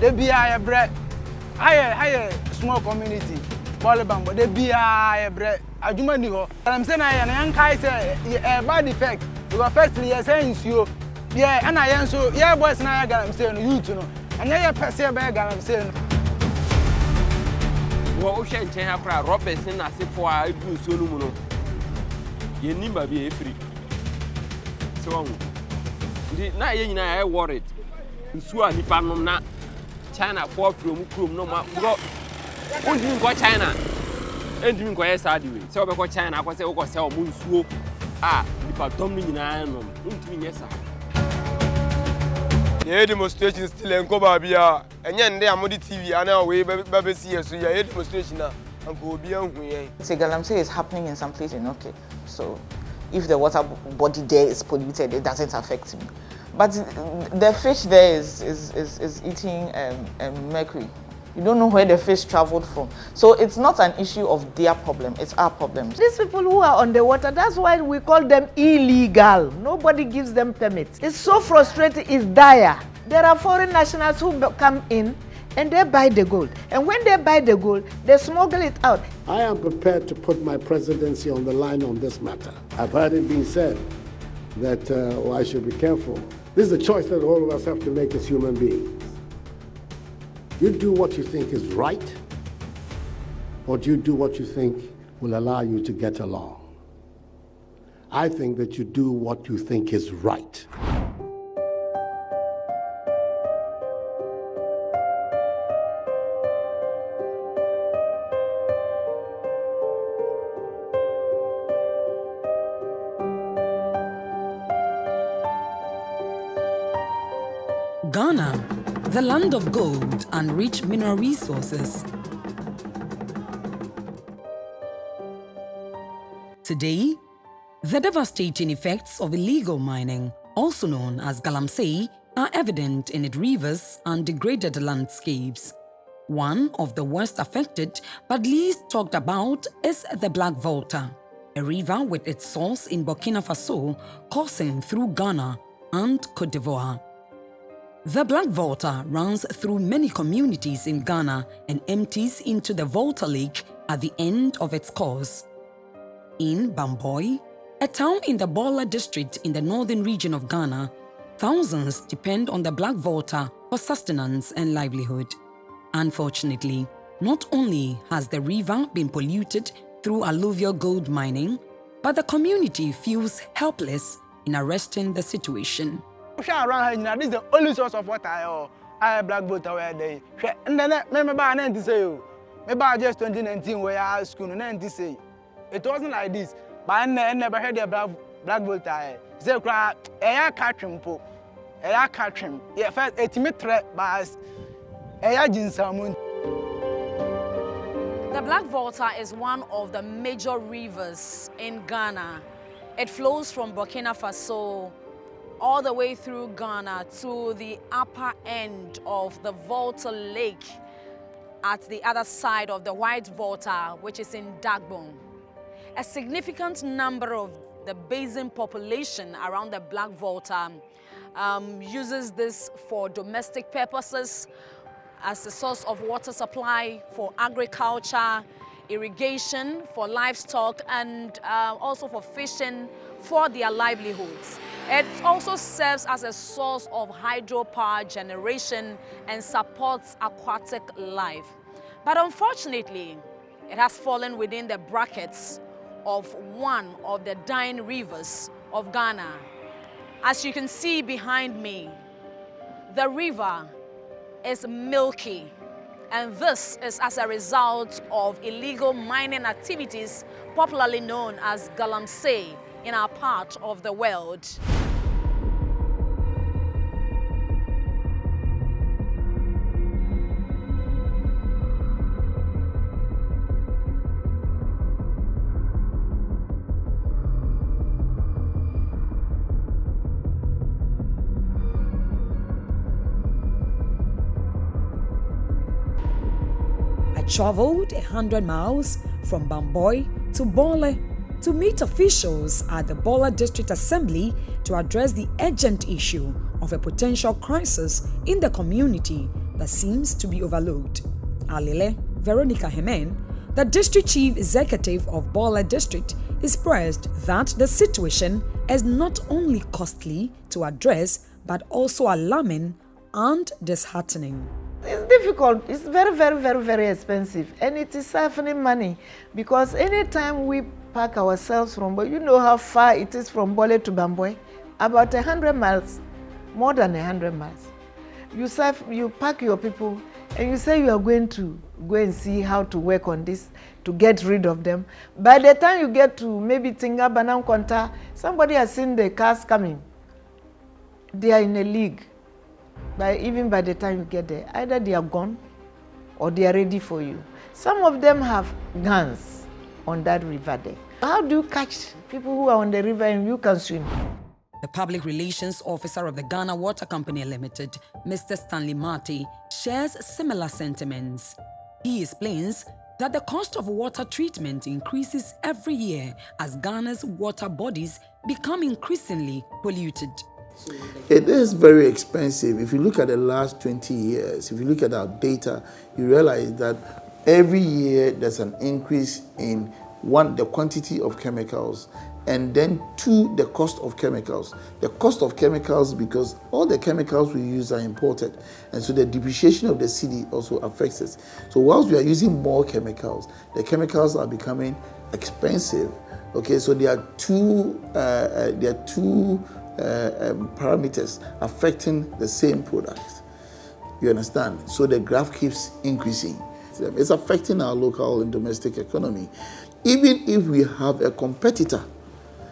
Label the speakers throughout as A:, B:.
A: They be a bread. Higher small community. Bolibam, but they be a bread. I do money. I'm saying I am say a bad effect. Because firstly, you're saying you. Yeah, and I am so. Yeah, boys, now I got I'm saying you to know. And yeah, pass your bag, I'm saying.
B: Well, Ocean Chahapra, Robertson, I say for I do Solomon. You need to be free. So, now I worried. So I depend not China for from Krum no more. Who didn't go China? And didn't go as I do. So because China was a sell moon swoop. Ah, if I don't mean I am, yes, sir.
C: The demonstration still in Kobabia, and then they are Modi TV, and now we baby see so your demonstration now.
D: Say Galamsey is happening in some places, okay. So if the water body there is polluted, it doesn't affect me. But the fish there is eating mercury. You don't know where the fish traveled from. So it's not an issue of their problem, it's our problem.
E: These people who are on the water, that's why we call them illegal. Nobody gives them permits. It's so frustrating, it's dire. There are foreign nationals who come in and they buy the gold. And when they buy the gold, they smuggle it out.
F: I am prepared to put my presidency on the line on this matter. I've heard it being said that I should be careful. This is a choice that all of us have to make as human beings. You do what you think is right, or do you do what you think will allow you to get along? I think that you do what you think is right.
G: Ghana, the land of gold and rich mineral resources. Today, the devastating effects of illegal mining, also known as Galamsey, are evident in its rivers and degraded landscapes. One of the worst affected but least talked about is the Black Volta, a river with its source in Burkina Faso coursing through Ghana and Côte d'Ivoire. The Black Volta runs through many communities in Ghana and empties into the Volta Lake at the end of its course. In Bamboy, a town in the Bola district in the northern region of Ghana, thousands depend on the Black Volta for sustenance and livelihood. Unfortunately, not only has the river been polluted through alluvial gold mining, but the community feels helpless in arresting the situation.
A: Around here, this is the only source of water I have Black Volta where they. And then I buy 90 say, maybe just 2019 where I school 90 say. It wasn't like this, but I never heard the Black Volta. Say, cry, I catch him, I catch him. Yeah, first, a timid threat by us. The
H: Black Volta is one of the major rivers in Ghana. It flows from Burkina Faso all the way through Ghana to the upper end of the Volta Lake at the other side of the White Volta, which is in Dagbon. A significant number of the basin population around the Black Volta uses this for domestic purposes, as a source of water supply for agriculture, irrigation, for livestock, and also for fishing for their livelihoods. It also serves as a source of hydropower generation and supports aquatic life. But unfortunately, it has fallen within the brackets of one of the dying rivers of Ghana. As you can see behind me, the river is milky, and this is as a result of illegal mining activities popularly known as Galamsey in our part of the world.
G: Traveled 100 miles from Bamboy to Bole to meet officials at the Bola District Assembly to address the urgent issue of a potential crisis in the community that seems to be overlooked. Alile Rebekah Awuah, the district chief executive of Bole district, expressed that the situation is not only costly to address but also alarming and disheartening.
E: It's difficult. It's very, very, very, very expensive, and it is siphoning money because anytime we pack ourselves from Bole, you know how far it is from Bole to Bamboi, about 100 miles, more than 100 miles. You pack your people, and you say you are going to go and see how to work on this to get rid of them. By the time you get to maybe Tinga, Banam, Konta, somebody has seen the cars coming. They are in a league. Even by the time you get there, either they are gone or they are ready for you. Some of them have guns on that river there. How do you catch people who are on the river and you can swim?
G: The public relations officer of the Ghana Water Company Limited, Mr. Stanley Marty, shares similar sentiments. He explains that the cost of water treatment increases every year as Ghana's water bodies become increasingly polluted.
I: It is very expensive. If you look at the last 20 years, if you look at our data, you realize that every year there's an increase in one, the quantity of chemicals, and then two, the cost of chemicals. The cost of chemicals because all the chemicals we use are imported, and so the depreciation of the cedi also affects us. So whilst we are using more chemicals, the chemicals are becoming expensive. Okay, so there are two parameters affecting the same product. You understand? So the graph keeps increasing. It's affecting our local and domestic economy. Even if we have a competitor,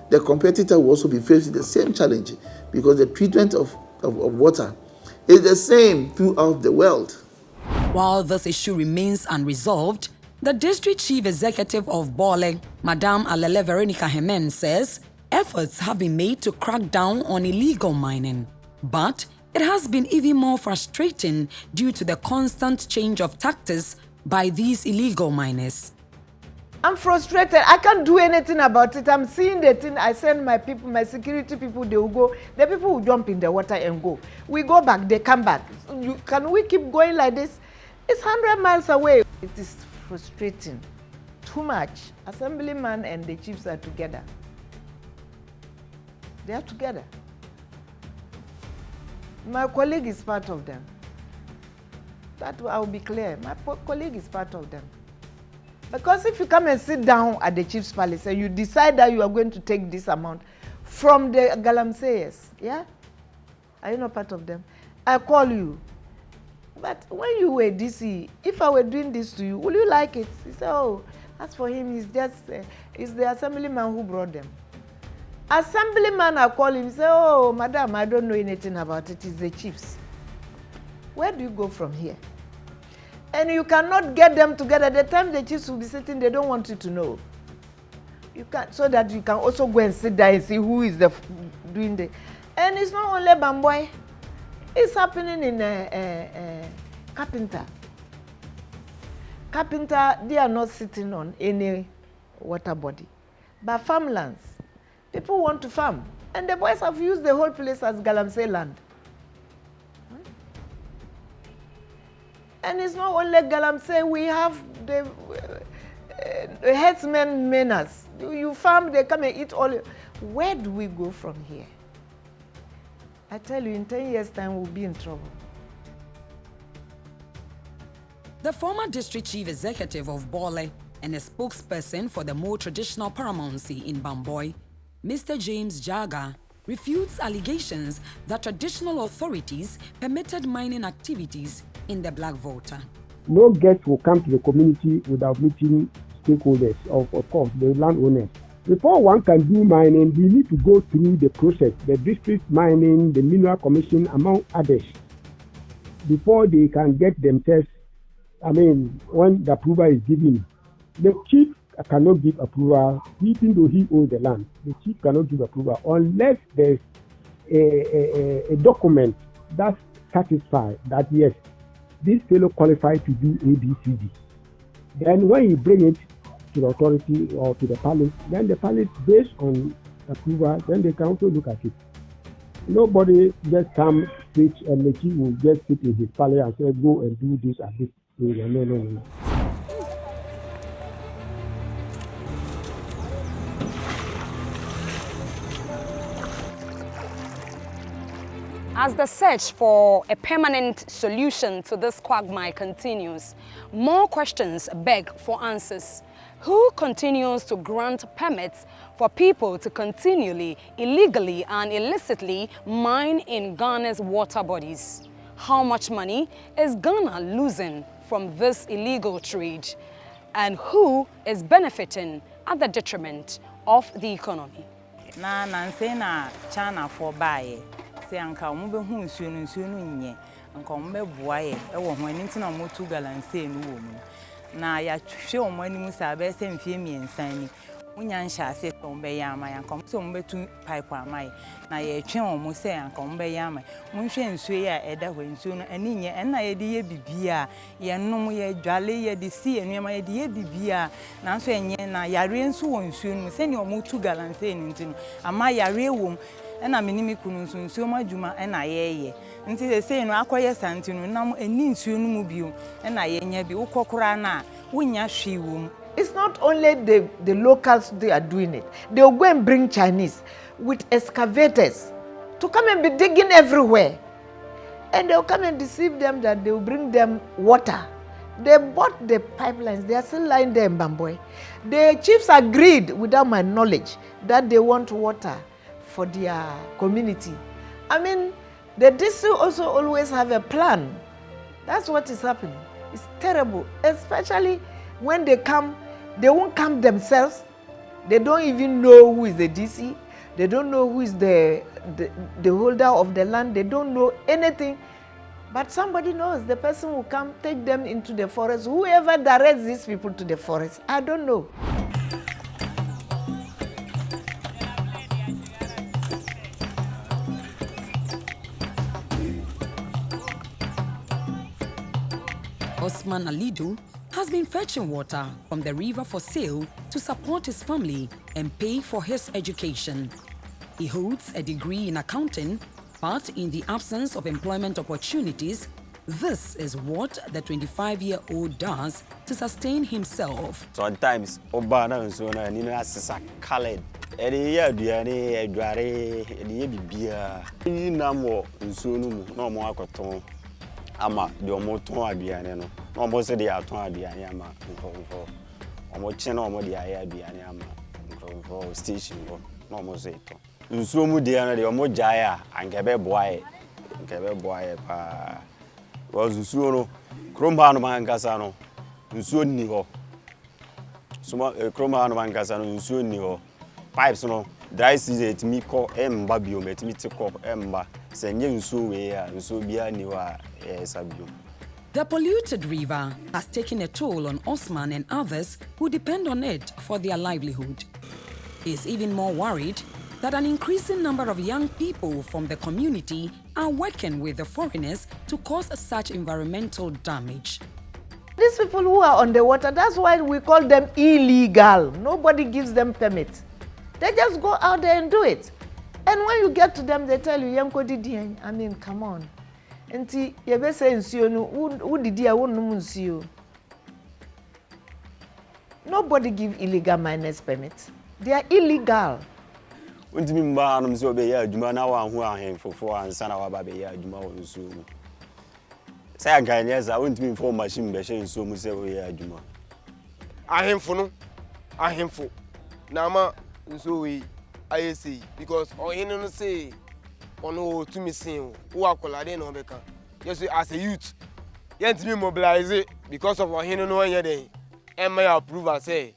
I: the competitor will also be facing the same challenge because the treatment of water is the same throughout the world.
G: While this issue remains unresolved, the district chief executive of Bole, Madame Alile Rebekah Awuah, says efforts have been made to crack down on illegal mining, but it has been even more frustrating due to the constant change of tactics by these illegal miners.
E: I'm frustrated. I can't do anything about it. I'm seeing the thing. I send my people, my security people, they will go. The people will jump in the water and go. We go back, they come back. Can we keep going like this? It's 100 miles away. It is frustrating. Too much. Assemblyman and the chiefs are together. They are together. My colleague is part of them. That I'll be clear. My colleague is part of them. Because if you come and sit down at the chief's palace and you decide that you are going to take this amount from the Galamseyers, yeah? Are you not part of them? I call you. But when you were DC, if I were doing this to you, will you like it? He said, oh, as for him, it's the assemblyman who brought them. Assemblyman, I call him, say, oh, madam, I don't know anything about it. It's the chiefs. Where do you go from here? And you cannot get them together. The time the chiefs will be sitting, they don't want you to know. You can, so that you can also go and sit there and see who is doing the. And it's not only Bamboi. It's happening in Carpenter. Carpenter, they are not sitting on any water body, but farmlands. People want to farm, and the boys have used the whole place as Galamsey land. And it's not only Galamsey, we have the herdsmen menace. You farm, they come and eat all. Where do we go from here? I tell you, in 10 years' time, we'll be in trouble.
G: The former district chief executive of Bole and a spokesperson for the more traditional paramountcy in Bamboi, Mr. James Jaga, refutes allegations that traditional authorities permitted mining activities in the Black Volta.
J: No guest will come to the community without meeting stakeholders, of course, the landowners. Before one can do mining, we need to go through the process, the district mining, the mineral commission, among others, before they can get themselves, when the approval is given. The chief cannot give approval, even though he owns the land. The chief cannot give approval unless there's a document that satisfies that, yes, this fellow qualified to do ABCD. Then when you bring it to the authority or to the palace, then the palace, based on approval, then they can also look at it. Nobody just come preach and the chief will just sit in his palace and say, go and do this and this. No.
H: As the search for a permanent solution to this quagmire continues, more questions beg for answers. Who continues to grant permits for people to continually, illegally and illicitly mine in Ghana's water bodies? How much money is Ghana losing from this illegal trade? And who is benefiting at the detriment of the economy?
K: Na China for buy. Say anka ombe hu nsuo no nye anka ombe boaye ewo ho ani ntina mo tu Galamsey no wo mu na ya hwe omani mu sa be se mfie miensan ni unya nhya se ombe ya ama anka so ombe tu pipe amai na ye twe omo se anka ombe ya ama mo hwe nsuo ya eda hwe nsuo no ani nye enna ye de ye bibia ye nom ye dwale ye de si enuema ye de ye bibia na so enye na yare nsuo wo nsuo no se ni omo tu Galamsey ni ntino ama yare wom ena minimi kunu nsuo madwuma ena yeye nti se sei no akoye santino nam eni nsuo no mu bio ena yenya bi ukokora na wonya hwewom.
E: It's not only the locals they are doing it. They'll go and bring Chinese with excavators to come and be digging everywhere. And they'll come and deceive them that they'll bring them water. They bought the pipelines. They are still lying there in Bamboy. The chiefs agreed without my knowledge that they want water for their community. I mean, the district also always have a plan. That's what is happening. It's terrible, especially when they come, they won't come themselves. They don't even know who is the DC. They don't know who is the holder of the land. They don't know anything. But somebody knows. The person will come, take them into the forest. Whoever directs these people to the forest, I don't know.
G: Osman Alidu has been fetching water from the river for sale to support his family and pay for his education. He holds a degree in accounting, but in the absence of employment opportunities, this is what the 25-year-old does to sustain himself.
L: Sometimes, Obana and so on, you know, as a colored. Any year, Diane, Edware, any beer, any number, and soon no more cotton. Ama the motor aduane no almost the aton aduane ama nko omo che na omo de aye aduane ama nko station no almost it nsuo mu de na de omo jae a ankebe boae pa was nsuo no krom ha no mankasa no nsuo ni ho suma krom ha no mankasa no nsuo ni ho pipes no dry season etimi ko emba biom etimi ti ko emba senye nsuo we a nsuo bia ni wa sabio.
G: The polluted river has taken a toll on Osman and others who depend on it for their livelihood. He is even more worried that an increasing number of young people from the community are working with the foreigners to cause such environmental damage.
E: These people who are on the water, that's why we call them illegal. Nobody gives them permits. They just go out there and do it. And when you get to them, they tell you, I mean, come on. Nti yebe say nsuo no wo didi a wo num nsuo. Nobody give illegal miners permits. They are illegal.
L: Untimi mba anum se obe ya adwuma na wa hu ahemfofo ansa na wa ba be ya adwuma wo nsuo mu. Say aganye za untimi mfo machine be hye nsuo mu se wo ya adwuma. Ahemfo na ma nsuo we ayesi because ohene no say ono to me sin who akolade no beka yes as a youth yent me mobilize it because of ohene no anya dey and my approval say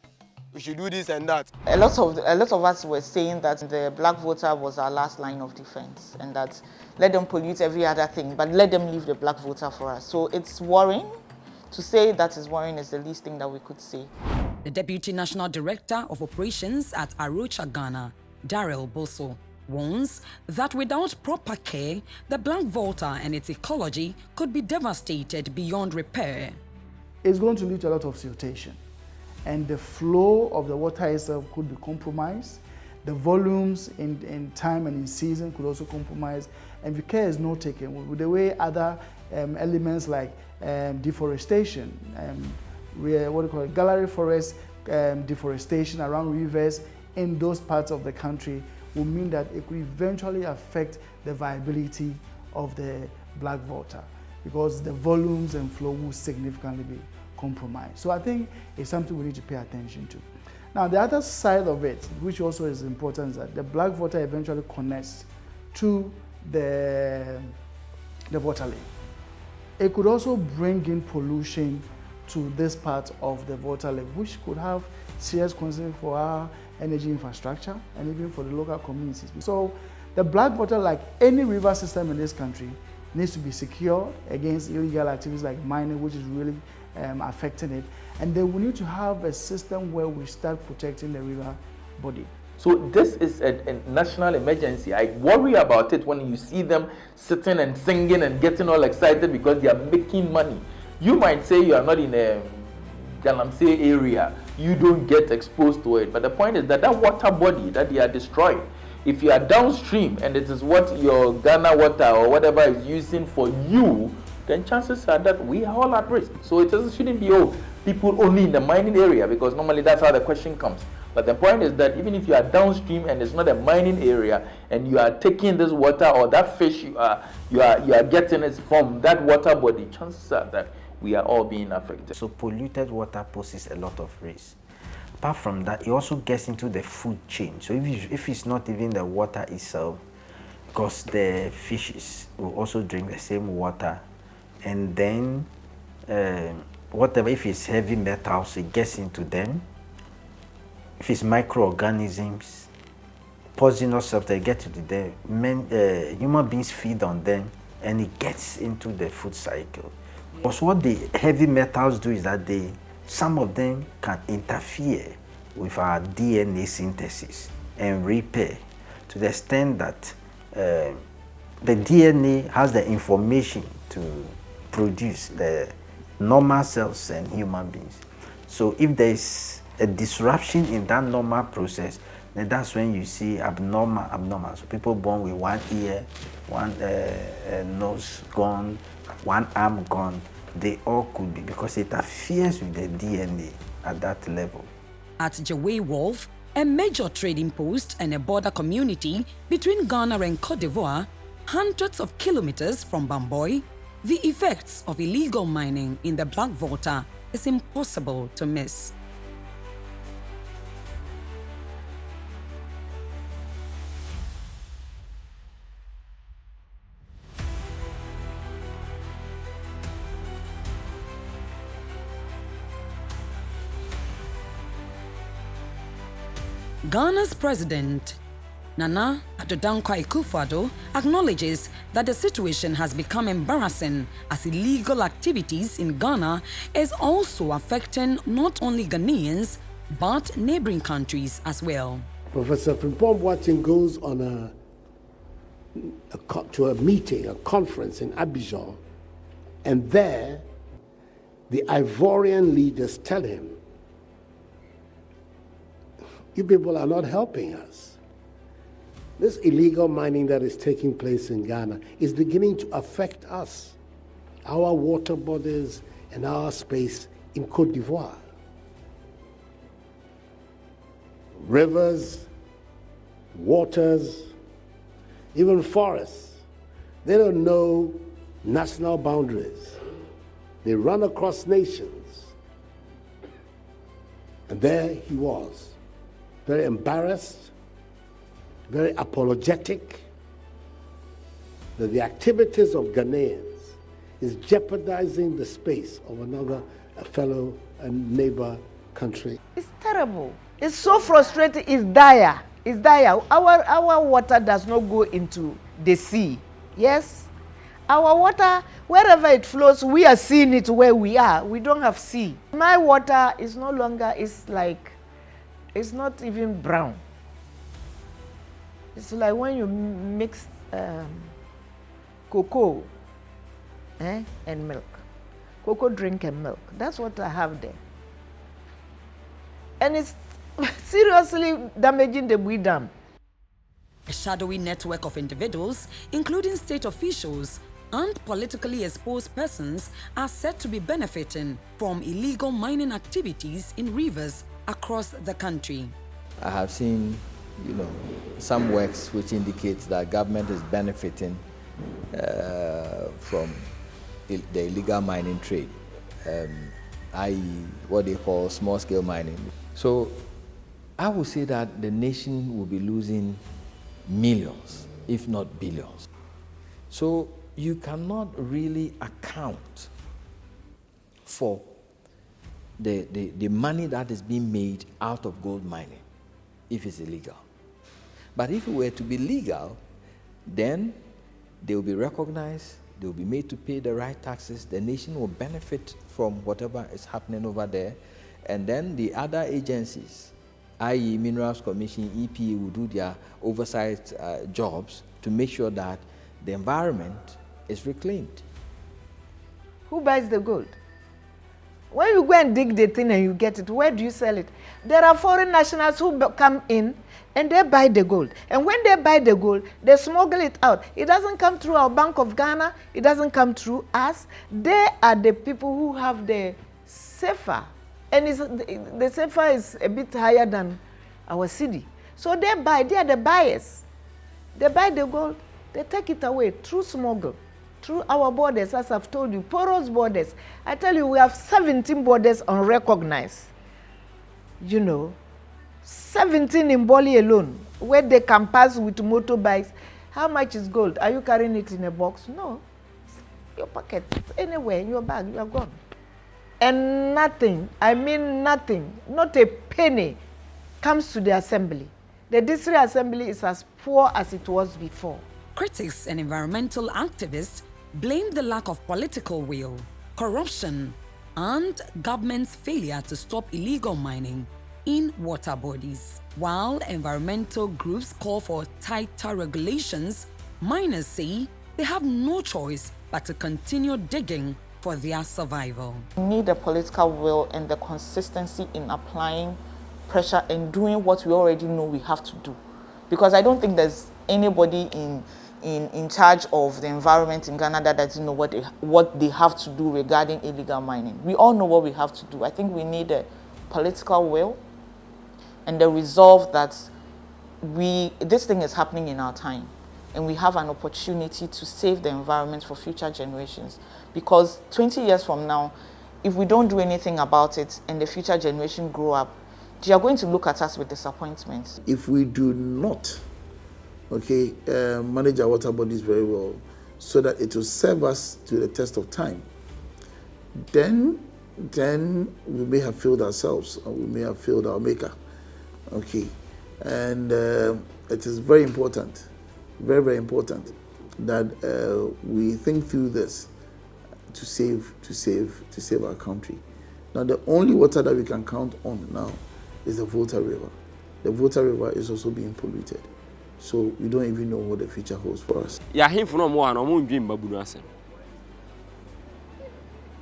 L: we should do this and that.
D: A lot of us were saying that the Black Volta was our last line of defense and that let them pollute every other thing but let them leave the Black Volta for us. So it's worrying. To say that is worrying is the least thing that we could say.
G: The Deputy National Director of Operations at Arocha, Ghana, Daryl Boso, warns that without proper care, the Black Volta and its ecology could be devastated beyond repair.
I: It's going to lead to a lot of siltation, and the flow of the water itself could be compromised. The volumes in time and in season could also compromise,
A: And if care is not taken, with the way other elements like deforestation, what do you call it, gallery forest deforestation around rivers in those parts of the country will mean that it could eventually affect the viability of the Black Volta, because the volumes and flow will significantly be compromised. So I think it's something we need to pay attention to. Now, the other side of it, which also is important, is that the Black Volta eventually connects to the water lane. It could also bring in pollution to this part of the water lane, which could have serious consequences for our energy infrastructure and even for the local communities. So the Black Volta, like any river system in this country, needs to be secured against illegal activities like mining, which is really affecting it. And then we need to have a system where we start protecting the river body.
M: So this is a national emergency. I worry about it when you see them sitting and singing and getting all excited because they are making money. You might say you are not in a Galamsey area, you don't get exposed to it. But the point is that that water body that they are destroying, if you are downstream and it is what your Ghana water or whatever is using for you, then chances are that we are all at risk. So it shouldn't be, oh, people only in the mining area, because normally that's how the question comes. But the point is that even if you are downstream and it's not a mining area and you are taking this water or that fish you are getting it from that water body, chances are that we are all being affected.
N: So polluted water poses a lot of risk. Apart from that, it also gets into the food chain. So if it's not even the water itself, because the fishes will also drink the same water, and then whatever, if it's heavy metals, it gets into them. If it's microorganisms, poisonous substances, get to the human beings feed on them, and it gets into the food cycle. Because what the heavy metals do is that some of them can interfere with our DNA synthesis and repair, to the extent that the DNA has the information to produce the normal cells and human beings. So if there is a disruption in that normal process, then that's when you see abnormal. So people born with one ear, one nose gone, one arm gone, they all could be, because it interferes with the DNA at that level.
G: At Jaway Wharf, a major trading post and a border community between Ghana and Cote d'Ivoire, hundreds of kilometers from Bamboy, the effects of illegal mining in the Black Volta is impossible to miss. Ghana's president, Nana Addo acknowledges that the situation has become embarrassing, as illegal activities in Ghana is also affecting not only Ghanaians but neighboring countries as well.
F: Professor Frimpong Boateng goes on to a meeting, a conference in Abidjan, and there the Ivorian leaders tell him, you people are not helping us. This illegal mining that is taking place in Ghana is beginning to affect us, our water bodies and our space in Cote d'Ivoire. Rivers, waters, even forests, they don't know national boundaries. They run across nations. And there he was, very embarrassed, very apologetic that the activities of Ghanaians is jeopardizing the space of another fellow and neighbor country.
E: It's terrible. It's so frustrating. It's dire. It's dire. Our water does not go into the sea. Yes? Our water, wherever it flows, we are seeing it where we are. We don't have sea. My water is no longer, it's not even brown. It's like when you mix cocoa and milk. Cocoa drink and milk. That's what I have there. And it's seriously damaging the Bui Dam.
G: A shadowy network of individuals, including state officials and politically exposed persons, are said to be benefiting from illegal mining activities in rivers across the country.
O: I have seen, some works which indicates that government is benefiting from the illegal mining trade, i.e. what they call small-scale mining. So I would say that the nation will be losing millions, if not billions. So you cannot really account for the money that is being made out of gold mining if it's illegal. But if it were to be legal, then they will be recognized, they will be made to pay the right taxes, the nation will benefit from whatever is happening over there, and then the other agencies, i.e. Minerals Commission, EPA, will do their oversight jobs to make sure that the environment is reclaimed.
E: Who buys the gold? When you go and dig the thing and you get it, where do you sell it? There are foreign nationals who come in and they buy the gold. And when they buy the gold, they smuggle it out. It doesn't come through our Bank of Ghana. It doesn't come through us. They are the people who have the safer. And the safer is a bit higher than our city. So they are the buyers. They buy the gold, they take it away through smuggle, through our borders, as I've told you, porous borders. I tell you, we have 17 borders unrecognized. 17 in Bali alone, where they can pass with motorbikes. How much is gold? Are you carrying it in a box? No. It's your pocket, it's anywhere in your bag, you are gone. And nothing, I mean nothing, not a penny comes to the assembly. The district assembly is as poor as it was before.
G: Critics and environmental activists blame the lack of political will, corruption, and government's failure to stop illegal mining in water bodies. While environmental groups call for tighter regulations, miners say they have no choice but to continue digging for their survival.
D: We need the political will and the consistency in applying pressure and doing what we already know we have to do. Because I don't think there's anybody in charge of the environment in Ghana that doesn't know what they have to do regarding illegal mining. We all know what we have to do. I think we need a political will and the resolve that this thing is happening in our time and we have an opportunity to save the environment for future generations. Because 20 years from now, if we don't do anything about it and the future generation grow up, they are going to look at us with disappointment.
I: If we do not, manage our water bodies very well, so that it will serve us to the test of time, then we may have failed ourselves, or we may have failed our maker. And it is very important, very, very important that we think through this to save our country. Now, the only water that we can count on now is the Volta River. The Volta River is also being polluted. So we don't even know what the future holds for us.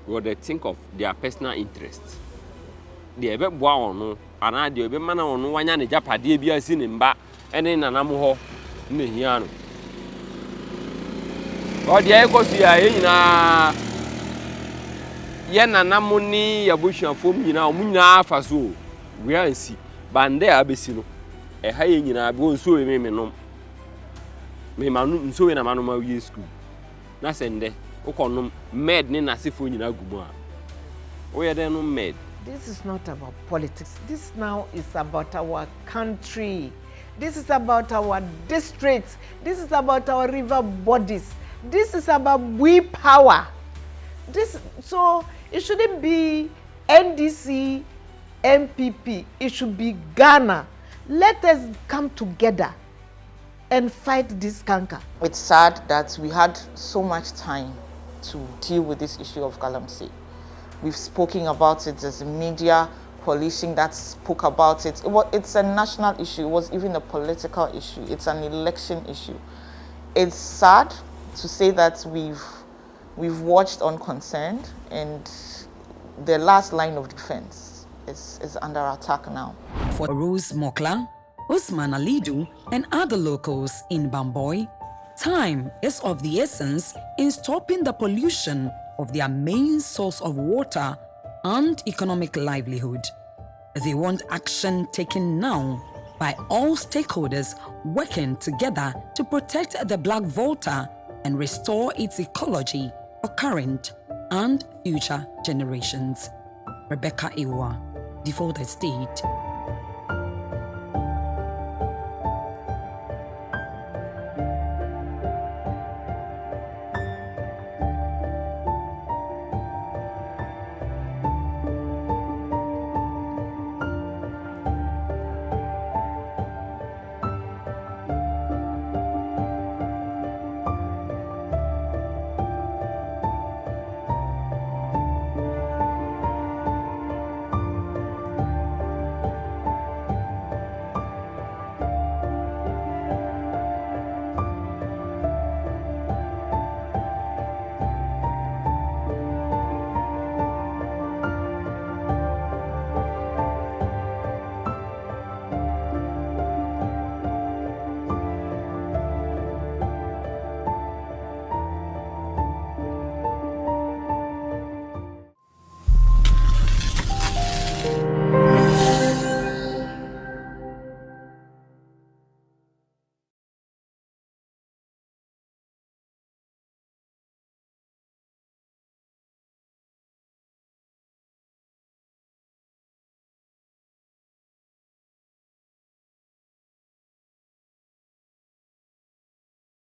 B: What they think of their personal interests. They ebe bua onu ana de ebe mana onu wanya ne japade bia si ne mba ene nanam ho ne hia no. O de e ko si ya nyina ye nanam ni yabushafo nyina o nyina afaso we ansi bande abesi no e ha ye nyina be onso e me no me manu nso we na manu ma wi school na sende ukonom med ni nasifo nyina gumu a o ye den no med.
E: This is not about politics. This now is about our country. This is about our districts. This is about our river bodies. This is about Bui power. So it shouldn't be NDC, MPP. It should be Ghana. Let us come together and fight this canker.
D: It's sad that we had so much time to deal with this issue of Galamsey. We've spoken about it. There's a media coalition that spoke about it. It's a national issue. It was even a political issue. It's an election issue. It's sad to say that we've watched unconcerned, and the last line of defense is under attack now.
G: For Rose Mokla, Usman Alidu, and other locals in Bamboy, time is of the essence in stopping the pollution of their main source of water and economic livelihood. They want action taken now by all stakeholders working together to protect the Black Volta and restore its ecology for current and future generations. Rebekah Awuah, Default State.